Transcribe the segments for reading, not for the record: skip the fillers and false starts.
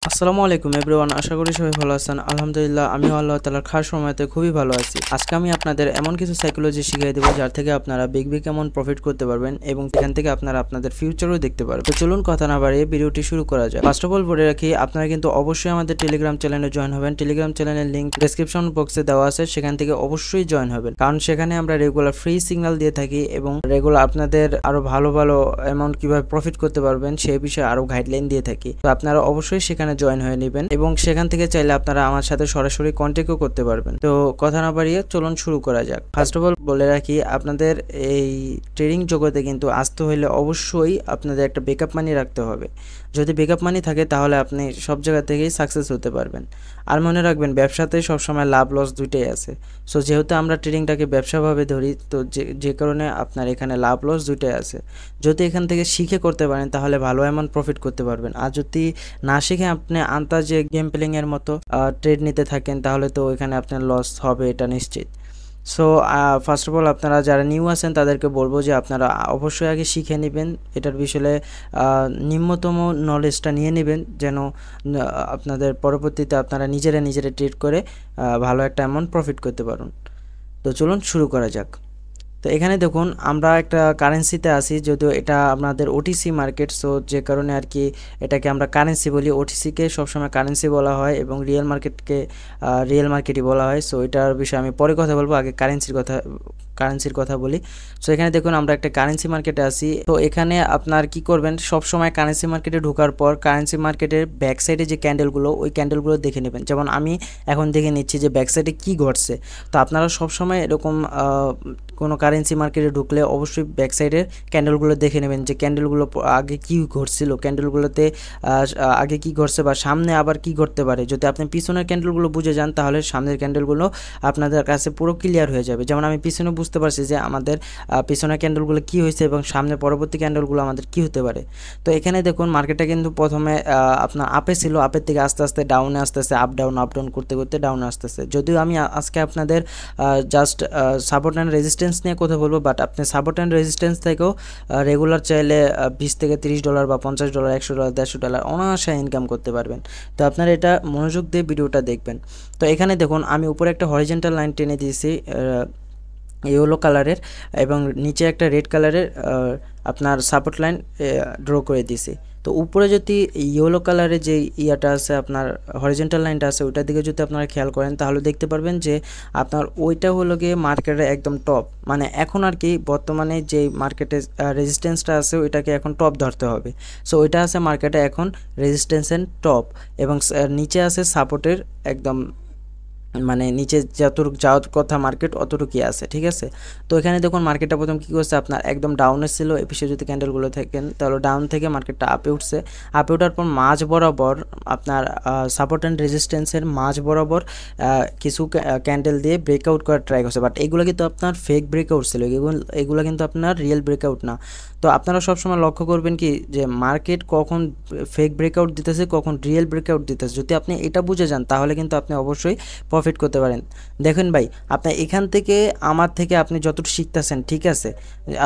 আসসালামু আলাইকুম এভরিওয়ান, আশা করি সবাই ভালো আছেন। আলহামদুলিল্লাহ আমিও আল্লাহ তাআলার খাস রহমতে খুবই ভালো আছি। আজকে আমি আপনাদের এমন কিছু সাইকোলজি শিখিয়ে দেবো যার থেকে আপনারা বিগ অ্যামাউন্ট প্রফিট করতে পারবেন এবং সেখান থেকে আপনারা আপনাদের ফিউচারও দেখতে পারবেন। তো চলুন কথা না বাড়িয়ে ভিডিওটি শুরু করা যায়। ফার্স্ট অফ অল বলে রাখি, আপনারা কিন্তু অবশ্যই আমাদের টেলিগ্রাম চ্যানেলে জয়েন হবেন। টেলিগ্রাম চ্যানেলের লিংক ডেসক্রিপশন বক্সে দেওয়া আছে, সেখান থেকে অবশ্যই জয়েন হবেন, কারণ সেখানে আমরা রেগুলার ফ্রি সিগন্যাল দিয়ে থাকি এবং রেগুলার আপনাদের আরো ভালো ভালো অ্যামাউন্ট কিভাবে প্রফিট করতে পারবেন সেই বিষয়ে আরো গাইডলাইন দিয়ে থাকি। তো আপনারা অবশ্যই সেখানে জয়েন হয়ে নেবেন এবং সেখান থেকে চাইলে আপনারা আমার সাথে সরাসরি কন্ট্যাক্টও করতে পারবেন। তো কথা না বাড়িয়ে চলুন শুরু করা যাক। ফার্স্ট অফ অল বলে রাখি, আপনাদের এই ট্রেডিং জগতে কিন্তু আসতে হলে অবশ্যই আপনাদের একটা ব্যাকআপ মানি রাখতে হবে। যদি ব্যাকআপ মানি থাকে তাহলে আপনি সব জায়গা থেকেই সাকসেস হতে পারবেন। আর মনে রাখবেন, ব্যবসাতে সবসময় লাভ লস দুইটাই আছে। সো যেহেতু আমরা ট্রেডিংটাকে ব্যবসাভাবে ধরি, তো যে কারণে আপনার এখানে লাভ লস দুইটাই আছে। যদি এখান থেকে শিখে করতে পারেন তাহলে ভালো অ্যামাউন্ট প্রফিট করতে পারবেন, আর যদি না শিখে আপনি আন্তাজে গেম প্লেইং এর মতো ট্রেড নিতে থাকেন তাহলে তো এখানে আপনার লস হবে, এটা নিশ্চিত। সো ফার্স্ট অফ অল আপনারা যারা নিউ আছেন তাদেরকে বলবো যে আপনারা অবশ্যই আগে শিখে নেবেন, এটার বিষয়ে নিম্নতম নলেজটা নিয়ে নেবেন, যেন আপনাদের পরবর্তীতে আপনারা নিজেরা ট্রেড করে ভালো একটা অ্যামাউন্ট প্রফিট করতে পারুন। তো চলুন শুরু করা যাক। তো এখানে দেখুন আমরা একটা কারেন্সিতে আছি, যদিও এটা আপনাদের ওটিসি মার্কেট, সো যে কারণে আর কি এটাকে আমরা কারেন্সি বলি। ওটিসিকে সবসময় কারেন্সি বলা হয় এবং রিয়েল মার্কেটকে রিয়েল মার্কেটই বলা হয়। সো এটার বিষয়ে আমি পরে কথা বলবো, আগে কারেন্সির কথা বলি। সো এখানে দেখুন আমরা একটা কারেন্সি মার্কেটে আছি। তো এখানে আপনার কি করবেন, সব সময় কারেন্সি মার্কেটে ঢোকার পর কারেন্সি মার্কেটের ব্যাক সাইডে যে ক্যান্ডেলগুলো, ওই ক্যান্ডেলগুলো দেখে নেবেন। যেমন আমি এখন দেখে নিচ্ছি যে ব্যাক সাইডে কী ঘটছে। তো আপনারা সবসময় এরকম কোনো কারেন্সি মার্কেটে ঢুকলে অবশ্যই ব্যাক সাইডের ক্যান্ডেলগুলো দেখে নেবেন যে ক্যান্ডেলগুলো আগে কী ঘটছিল, ক্যান্ডেলগুলোতে আগে কী ঘটছে বা সামনে আবার কী ঘটতে পারে। যদি আপনি পিছনের ক্যান্ডেলগুলো বুঝে যান তাহলে সামনের ক্যান্ডেলগুলো আপনাদের কাছে পুরো ক্লিয়ার হয়ে যাবে। যেমন আমি পিছনে বুঝতে পারছি যে আমাদের পিছনের ক্যান্ডেলগুলো কী হয়েছে এবং সামনে পরবর্তী ক্যান্ডেলগুলো আমাদের কী হতে পারে। তো এখানে দেখুন মার্কেটটা কিন্তু প্রথমে আপনার আপে ছিল, আপের থেকে আস্তে আস্তে ডাউনে আসতেছে, আপ ডাউন করতে করতে ডাউনে আসতেছে। যদিও আমি আজকে আপনাদের জাস্ট সাপোর্ট অ্যান্ড রেজিস্ট্যান্স নিয়ে কথা বলবো, বাট আপনি সাপোর্ট অ্যান্ড রেজিস্ট্যান্স থেকেও রেগুলার চাইলে $20 থেকে $30 বা $50, $100, $150 অনায়াসে ইনকাম করতে পারবেন। তো আপনারা এটা মনোযোগ দিয়ে ভিডিওটা দেখবেন। তো এখানে দেখুন আমি উপরে একটা হরিজন্টাল লাইন টেনে দিয়েছি ইয়েলো কালারের এবং নিচে একটা রেড কালারের আপনার সাপোর্ট লাইন ড্র করে দিয়েছি। তো উপরে যদি ইয়েলো কালারের যে ইয়াটা আছে, আপনার হরিজন্টাল লাইনটা আছে, ওইটার দিকে যদি আপনারা খেয়াল করেন তাহলে দেখতে পারবেন যে আপনার ওইটা হলো গিয়ে মার্কেটের একদম টপ, মানে এখন আর কি বর্তমানে যে মার্কেটে রেজিস্ট্যান্সটা আছে ওইটাকে এখন টপ ধরতে হবে। সো ওইটা আছে মার্কেটে এখন রেজিস্ট্যান্সের টপ এবং নিচে আছে সাপোর্টের একদম, মানে নিচে যতটুকু যাওয়ার কথা মার্কেট অতটুকুই আছে, ঠিক আছে। তো এখানে দেখুন মার্কেটটা প্রথম কী করছে, আপনার একদম ডাউনে ছিল, এই পিছিয়ে যদি ক্যান্ডেলগুলো থাকেন তাহলে ডাউন থেকে মার্কেটটা আপে উঠছে। আপে ওঠার পর মাঝ বরাবর আপনার সাপোর্ট অ্যান্ড রেজিস্ট্যান্সের মাঝ বরাবর কিছু ক্যান্ডেল দিয়ে ব্রেকআউট করার ট্রাই করছে, বাট এগুলো কিন্তু আপনার ফেক ব্রেকআউট ছিল, এগুলো কিন্তু আপনার রিয়েল ব্রেকআউট না। তো আপনারা সবসময় লক্ষ্য করবেন কি যে মার্কেট কখন ফেক ব্রেকআউট দিতেছে, কখন রিয়েল ব্রেকআউট দিতেছে। যদি আপনি এটা বুঝে যান তাহলে কিন্তু আপনি অবশ্যই প্রফিট করতে পারেন। দেখেন ভাই, আপনি এখান থেকে আমার থেকে আপনি যতটুকু শিখতেছেন, ঠিক আছে,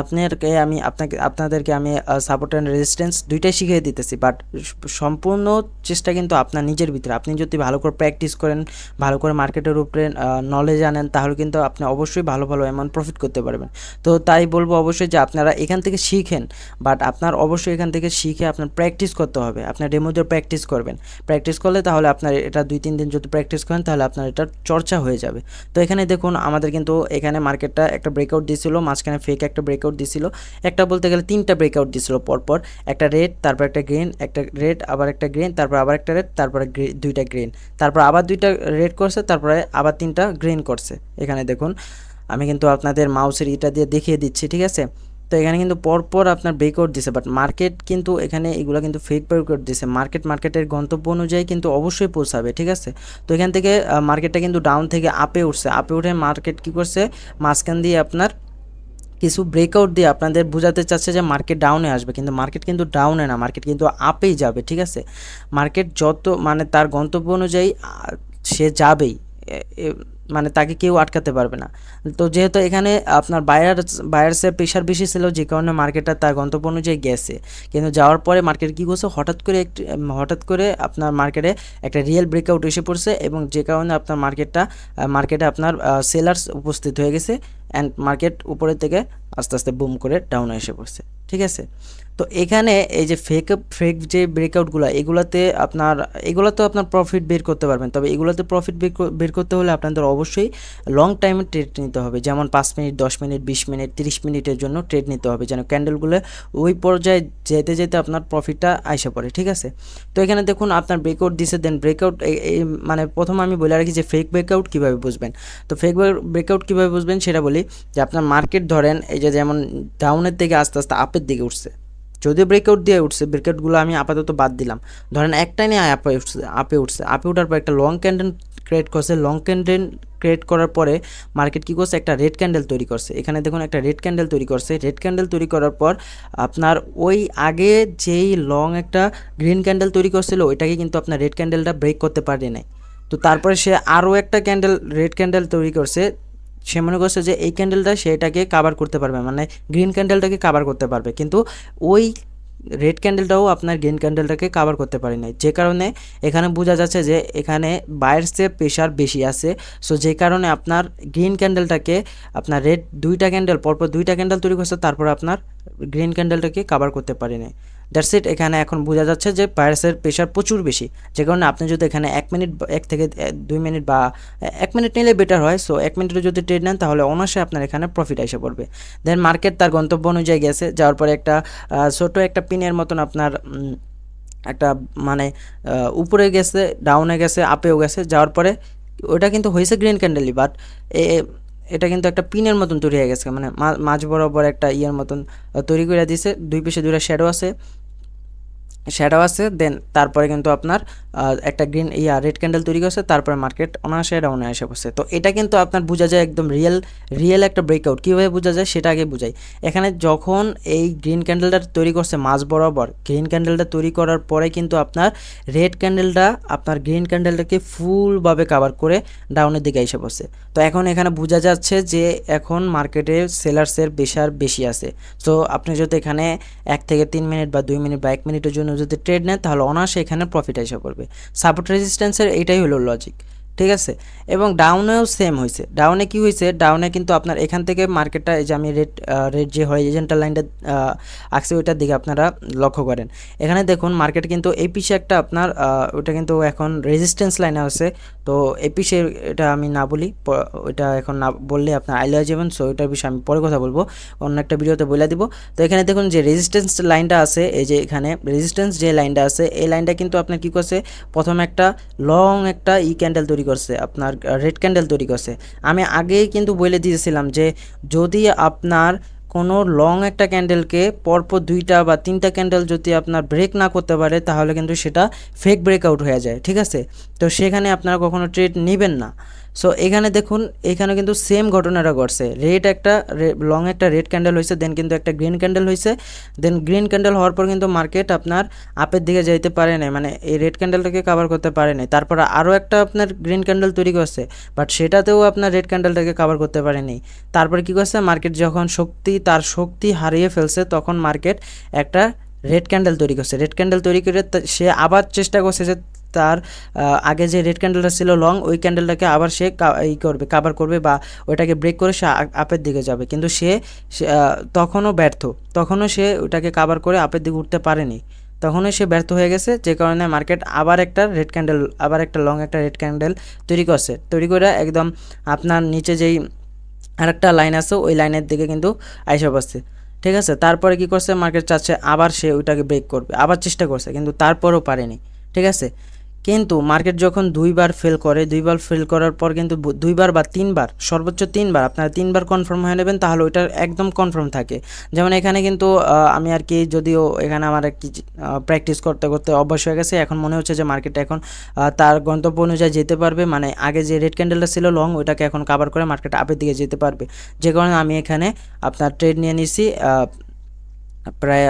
আপনাদেরকে আমি সাপোর্ট অ্যান্ড রেজিস্ট্যান্স দুইটাই শিখিয়ে দিতেছি, বাট সম্পূর্ণ চেষ্টা কিন্তু আপনার নিজের ভিতরে। আপনি যদি ভালো করে প্র্যাকটিস করেন, ভালো করে মার্কেটের উপরে নলেজ আনেন, তাহলে কিন্তু আপনি অবশ্যই ভালো অ্যামাউন্ট প্রফিট করতে পারবেন। তো তাই বলবো অবশ্যই যে আপনারা এখান থেকে শিখেন, বাট আপনার অবশ্যই এখান থেকে শিখে আপনার প্র্যাকটিস করতে হবে। আপনার ডেমোদের প্র্যাকটিস করবেন, প্র্যাকটিস করলে তাহলে আপনার এটা 2-3 দিন যদি প্র্যাকটিস করেন তাহলে আপনার এটা চর্চা হয়ে যাবে। তো এখানে দেখুন আমাদের কিন্তু এখানে মার্কেটটা একটা ব্রেকআউট দিয়েছিল, মাঝখানে ফেক একটা ব্রেকআউট দিয়েছিল, একটা বলতে গেলে 3টা ব্রেকআউট দিয়েছিল পরপর, একটা রেড, তারপর একটা গ্রিন, একটা রেড, আবার একটা গ্রিন, তারপর আবার একটা রেড, তারপরে 2টা গ্রিন, তারপর আবার 2টা রেড করছে, তারপরে আবার 3টা গ্রিন করছে। এখানে দেখুন আমি কিন্তু আপনাদের মাউসের এটা দিয়ে দেখিয়ে দিচ্ছি, ঠিক আছে। তো এখানে কিন্তু পরপর আপনার ব্রেকআউট দিছে, বাট মার্কেট কিন্তু এখানে এগুলো কিন্তু ফেক ব্রেকআউট দিছে। মার্কেটের গন্তব্য অনুযায়ী কিন্তু অবশ্যই পৌঁছাবে, ঠিক আছে। তো এখান থেকে মার্কেটটা কিন্তু ডাউন থেকে আপে উঠছে, আপে উঠে মার্কেট কি করছে, মাঝখান দিয়ে আপনার কিছু ব্রেকআউট দিয়ে আপনাদের বোঝাতে চাচ্ছে যে মার্কেট ডাউনে আসবে, কিন্তু মার্কেট কিন্তু ডাউনে না, মার্কেট কিন্তু আপেই যাবে, ঠিক আছে। মার্কেট যত মানে তার গন্তব্য অনুযায়ী সে যাবেই, মানে তাকে কেউ আটকাতে পারবে না। তো যেহেতু এখানে আপনার বায়ার্সের প্রেশার বেশি ছিল, যে কারণে মার্কেটটা তার গন্তব্য অনুযায়ী গেছে, কিন্তু যাওয়ার পরে মার্কেট কী করছে, হঠাৎ করে আপনার মার্কেটে একটা রিয়েল ব্রেকআউট এসে পড়ছে, এবং যে কারণে আপনার মার্কেটে আপনার সেলার্স উপস্থিত হয়ে গেছে, অ্যান্ড মার্কেট উপরের থেকে আস্তে আস্তে বুম করে ডাউনে এসে পড়ছে। ঠিক আছে, তো এখানে এই যে ফেক যে ব্রেকআউটগুলো, এগুলো তো আপনার প্রফিট বের করতে পারবেন, তবে এগুলোতে প্রফিট বের করতে হলে আপনাদের অবশ্যই লং টাইমে ট্রেড নিতে হবে, যেমন 5 মিনিট, 10 মিনিট, 20 মিনিট, 30 মিনিটের জন্য ট্রেড নিতে হবে, যেন ক্যান্ডেলগুলো ওই পর্যায়ে যেতে যেতে আপনার প্রফিটটা আইসা পড়ে। ঠিক আছে, তো এখানে দেখুন আপনার ব্রেকআউট দিছে, দেন ব্রেকআউট মানে প্রথম আমি বলে রাখি যে ফেক ব্রেকআউট কীভাবে বুঝবেন। তো ফেক ব্রেকআউট কীভাবে বুঝবেন সেটা বলি, যে আপনার মার্কেট ধরেন এই যে যেমন ডাউনের থেকে আস্তে আস্তে আপের দিকে উঠছে, যদিও ব্রেকআউট দিয়ে উঠছে, ব্রেকআউটগুলো আমি আপাতত বাদ দিলাম, ধরেন একটাই নিয়ে আপে উঠার পর একটা লং ক্যান্ডেল ক্রিয়েট করছে, লং ক্যান্ডেল ক্রিয়েট করার পরে মার্কেট কী করছে, একটা রেড ক্যান্ডেল তৈরি করছে। এখানে দেখুন একটা রেড ক্যান্ডেল তৈরি করছে, রেড ক্যান্ডেল তৈরি করার পর আপনার ওই আগে যেই লং একটা গ্রিন ক্যান্ডেল তৈরি করছিল, ওইটাকে কিন্তু আপনার রেড ক্যান্ডেলটা ব্রেক করতে পারে নাই। তো তারপরে সে আরও একটা রেড ক্যান্ডেল তৈরি করছে, সে মনে করছে যে এই ক্যান্ডেলটা সেটাকে কাভার করতে পারবে, মানে গ্রিন ক্যান্ডেলটাকে কাভার করতে পারবে, কিন্তু ওই রেড ক্যান্ডেলটাও আপনার গ্রিন ক্যান্ডেলটাকে কাভার করতে পারে নাই, যে কারণে এখানে বোঝা যাচ্ছে যে এখানে বায়ার্সের প্রেশার বেশি আছে। সো যে কারণে আপনার গ্রিন ক্যান্ডেলটাকে আপনার পরপর দুইটা ক্যান্ডেল তৈরি করছে, তারপর আপনার গ্রিন ক্যান্ডেলটাকে কাভার করতে পারে নাই। দ্যাটস ইট, এখানে এখন বোঝা যাচ্ছে যে বায়ার্সের প্রেশার প্রচুর বেশি, যে কারণে আপনি যদি এখানে 1 থেকে 2 মিনিট বা 1 মিনিট নিলে বেটার হয়। সো 1 মিনিটে যদি ট্রেড নেন তাহলে অনায়াসে আপনার এখানে প্রফিট এসে পড়বে। দেন মার্কেট তার গন্তব্য অনুযায়ী গেছে, যাওয়ার পরে একটা ছোটো একটা পিনের মতন আপনার একটা মানে উপরে গেছে, ডাউনে গেছে, আপেও গেছে, যাওয়ার পরে ওটা কিন্তু হয়েছে গ্রিন ক্যান্ডেলই, বাট এটা কিন্তু একটা পিনের মতন তৈরি হয়ে গেছে, মানে মাঝ বরাবর একটা ইয়ের মতন তৈরি করে দিয়েছে, দুই পাশে দুইটা শ্যাডো আছে। দেন তারপরে কিন্তু আপনার একটা রেড ক্যান্ডেল তৈরি করছে, তারপরে মার্কেট অনায়াসে ডাউনে এসে পড়ছে। তো এটা কিন্তু আপনার বোঝা যায় একদম রিয়েল একটা ব্রেকআউট। কীভাবে বোঝা যায় সেটা আগে বুঝাই। এখানে যখন এই গ্রিন ক্যান্ডেলটা তৈরি করছে মাঝ বরাবর, গ্রিন ক্যান্ডেলটা তৈরি করার পরে কিন্তু আপনার রেড ক্যান্ডেলটা আপনার গ্রিন ক্যান্ডেলটাকে ফুলভাবে কাভার করে ডাউনের দিকে এসে পড়ছে। তো এখন এখানে বোঝা যাচ্ছে যে এখন মার্কেটে সেলার্সের প্রেশার বেশি আছে। সো আপনি যদি এখানে 1 থেকে 3 মিনিট বা 2 মিনিট বা 1 মিনিটের জন্য যদি ট্রেড নেন, তাহলে অনায়াসে এখানে প্রফিট এসে পড়বে। সাপোর্ট রেজিস্ট্যান্সের এইটাই হলো লজিক। ঠিক আছে, এবং ডাউনেও সেম হয়েছে। ডাউনে কি হয়েছে, ডাউনে কিন্তু আপনার এখান থেকে মার্কেটটা, এই যে আমি রেড যে হরিজন্টাল লাইনটা আঁকছি ওইটার দিকে আপনারা লক্ষ্য করেন। এখানে দেখুন মার্কেট কিন্তু এই পিছে একটা আপনার ওইটা কিন্তু এখন রেজিস্ট্যান্স লাইনে আছে। তো এই পিছে এটা আমি না বলি, ওইটা এখন না বললে আপনার আইলিয়া যাবেন। সো ওইটার বিষয়ে আমি পরে কথা বলবো, অন্য একটা ভিডিওতে বলে দিব। তো এখানে দেখুন যে রেজিস্ট্যান্স লাইনটা আছে, এই যে এখানে রেজিস্ট্যান্স যে লাইনটা আছে, এই লাইনটা কিন্তু আপনার কী করছে, প্রথমে একটা লং একটা ক্যান্ডেল তৈরি করছে, আপনার রেড ক্যান্ডেল তৈরি করছে। আমি আগেই কিন্তু বলে দিয়েছিলাম যে যদি আপনার কোনো লং একটা ক্যান্ডেলকে পরপর 2টা বা 3টা ক্যান্ডেল যদি আপনার ব্রেক না করতে পারে, তাহলে কিন্তু সেটা ফেক ব্রেকআউট হয়ে যায়। ঠিক আছে, তো সেখানে আপনারা কখনো ট্রেড নেবেন না। সো এখানে দেখুন, এখানে কিন্তু সেম ঘটনাটা ঘটছে। লং একটা রেড ক্যান্ডেল হয়েছে, দেন কিন্তু একটা গ্রিন ক্যান্ডেল হয়েছে। দেন গ্রিন ক্যান্ডেল হওয়ার পর কিন্তু মার্কেট আপনার আপের দিকে যাইতে পারে নাই, মানে এই রেড ক্যান্ডেলটাকে কাভার করতে পারে নাই। তারপর আরও একটা আপনার গ্রিন ক্যান্ডেল তৈরি করছে, বাট সেটাতেও আপনার রেড ক্যান্ডেলটাকে কাভার করতে পারেনি। তারপরে কী করছে, মার্কেট যখন তার শক্তি হারিয়ে ফেলছে, তখন মার্কেট একটা রেড ক্যান্ডেল তৈরি করছে। রেড ক্যান্ডেল তৈরি করে সে আবার চেষ্টা করছে যে তার আগে যে রেড ক্যান্ডেলটা ছিল লং, ওই ক্যান্ডেলটাকে আবার সে কাভার করবে বা ওইটাকে ব্রেক করে সে আপের দিকে যাবে, কিন্তু সে তখনও সে ওইটাকে কাভার করে আপের দিকে উঠতে পারেনি, তখনই সে ব্যর্থ হয়ে গেছে। যে কারণে মার্কেট আবার একটা লং একটা রেড ক্যান্ডেল তৈরি করে একদম আপনার নিচে যেই আরেকটা লাইন আছে ওই লাইনের দিকে কিন্তু আইসা বসছে। ঠিক আছে, তারপরে কি করছে, মার্কেট চাচ্ছে আবার সে ওইটাকে ব্রেক করবে, আবার চেষ্টা করছে, কিন্তু তারপরেও পারেনি। ঠিক আছে, কিন্তু মার্কেট যখন দুইবার ফেল করার পর কিন্তু 2বার বা 3বার, সর্বোচ্চ 3বার, আপনারা 3বার কনফার্ম হয়ে নেবেন, তাহলে ওইটা একদম কনফার্ম থাকে। যেমন এখানে কিন্তু আমি আর কি, যদিও এখানে আমার আর কি প্র্যাকটিস করতে করতে অভ্যাস হয়ে গেছে, এখন মনে হচ্ছে যে মার্কেট এখন তার গন্তব্য অনুযায়ী যেতে পারবে, মানে আগে যে রেড ক্যান্ডেলটা ছিল লং, ওইটাকে এখন কাভার করে মার্কেট আপের দিকে যেতে পারবে। যে কারণে আমি এখানে আপনার ট্রেড নিয়ে নিছি প্রায়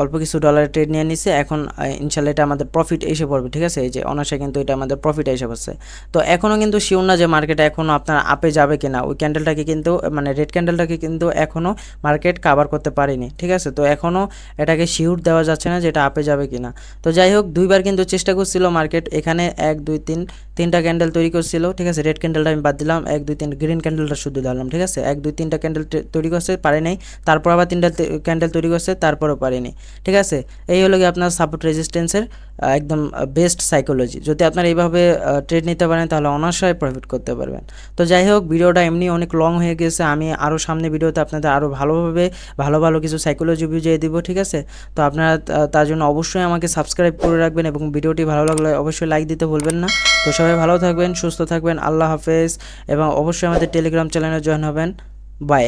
অল্প কিছু ডলারের ট্রেড নিয়ে নিছে। এখন ইনশাল্লাহ এটা আমাদের প্রফিট এসে পড়বে, ঠিক আছে। এই যে অনায়াসে কিন্তু এটা আমাদের প্রফিট এসে পড়ছে। তো এখনও কিন্তু শিওর না যে মার্কেট এখনও আপনার আপে যাবে কিনা। ওই ক্যান্ডেলটাকে কিন্তু মানে রেড ক্যান্ডেলটাকে কিন্তু এখনও মার্কেট কাভার করতে পারেনি, ঠিক আছে। তো এখনও এটাকে শিওর দেওয়া যাচ্ছে না যে এটা আপে যাবে কিনা। তো যাই হোক, দুইবার কিন্তু চেষ্টা করছিল মার্কেট। এখানে 1 2 3 তিনটা ক্যান্ডেল তৈরি করছিল, ঠিক আছে। রেড ক্যান্ডেলটা আমি বাদ দিলাম, 1 2 3 গ্রিন ক্যান্ডেলটা শুধু ধরলাম, ঠিক আছে। 1 2 3টা ক্যান্ডেল তৈরি করছে, পারে নাই। তারপর আবার 3টা ক্যান্ডেল তৈরি করছে, তারপরও পারেনি, ঠিক আছে। এই হলো কি আপনার সাপোর্ট রেজিস্ট্যান্সের একদম বেস্ট সাইকোলজি। যদি আপনারা এইভাবে ট্রেড নিতে পারেন তাহলে অনায়াসে প্রফিট করতে পারবেন। তো যাই হোক, ভিডিওটা এমনি অনেক লং হয়ে গেছে। আমি আরও সামনে ভিডিওতে আপনাদের আরও ভালোভাবে ভালো ভালো কিছু সাইকোলজি বুঝিয়ে দিব, ঠিক আছে। তো আপনারা তার জন্য অবশ্যই আমাকে সাবস্ক্রাইব করে রাখবেন এবং ভিডিওটি ভালো লাগলে অবশ্যই লাইক দিতে ভুলবেন না। তো সবাই ভালো থাকবেন, সুস্থ থাকবেন, আল্লাহ হাফেজ। এবং অবশ্যই আমাদের টেলিগ্রাম চ্যানেলে জয়েন হবেন। বাই।